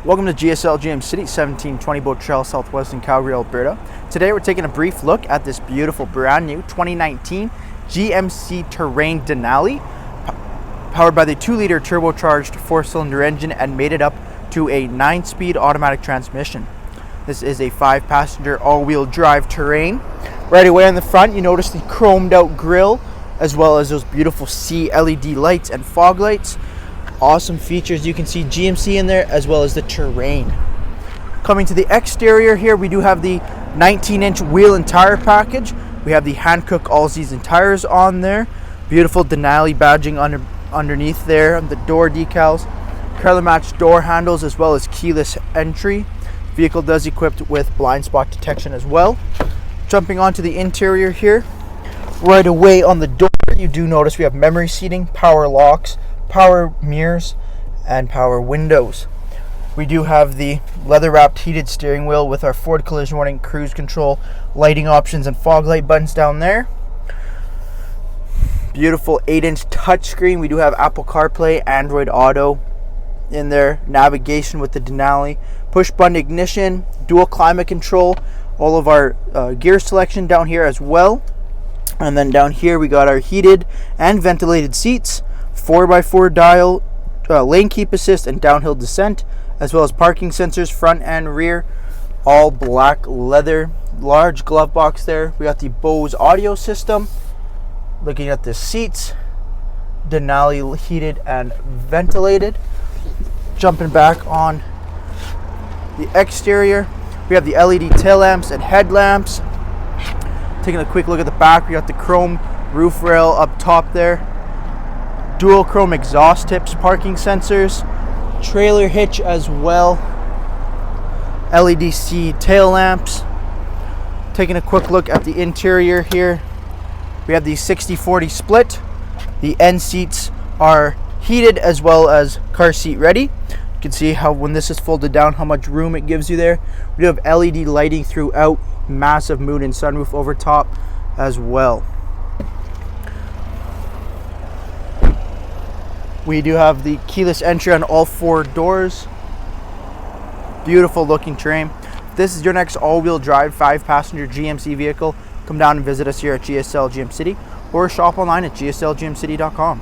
Welcome to GSL GM City, 1720 Bow Trail, southwestern Calgary, Alberta. Today we're taking a brief look at this beautiful brand new 2019 GMC Terrain Denali, powered by the 2-liter turbocharged 4-cylinder engine and mated up to a 9-speed automatic transmission. This is a 5-passenger all-wheel drive Terrain. Right away on the front, you notice the chromed out grille, as well as those beautiful C LED lights and fog lights. Awesome features. You can see GMC in there as well as the Terrain. Coming to the exterior here, we do have the 19-inch wheel and tire package. We have the hand-cook all-season tires on there. Beautiful Denali badging underneath there. The door decals, color-matched door handles, as well as keyless entry. Vehicle does equipped with blind spot detection as well. Jumping onto the interior here, right away on the door, you do notice we have memory seating, power locks, power mirrors, and power windows. We do have the leather-wrapped heated steering wheel with our forward collision warning, cruise control, lighting options, and fog light buttons down there. Beautiful 8-inch touchscreen. We do have Apple CarPlay, Android Auto in there. Navigation with the Denali. Push-button ignition, dual climate control. All of our gear selection down here as well. And then down here we got our heated and ventilated seats. 4x4 dial, lane keep assist, and downhill descent, as well as parking sensors front and rear. All black leather, large glove box there. We got the Bose audio system. Looking at the seats, Denali heated and ventilated. Jumping back on the exterior, we have the LED tail lamps and headlamps. Taking a quick look at the back, we got the chrome roof rail up top there. Dual chrome exhaust tips, parking sensors, trailer hitch as well, LED-C tail lamps. Taking a quick look at the interior here, we have the 60-40 split. The end seats are heated as well as car seat ready. You can see how when this is folded down, how much room it gives you there. We do have LED lighting throughout, massive moon and sunroof over top as well. We do have the keyless entry on all 4 doors. Beautiful looking Terrain. If this is your next all-wheel drive 5-passenger GMC vehicle, come down and visit us here at GSL GM City or shop online at gslgmcity.com.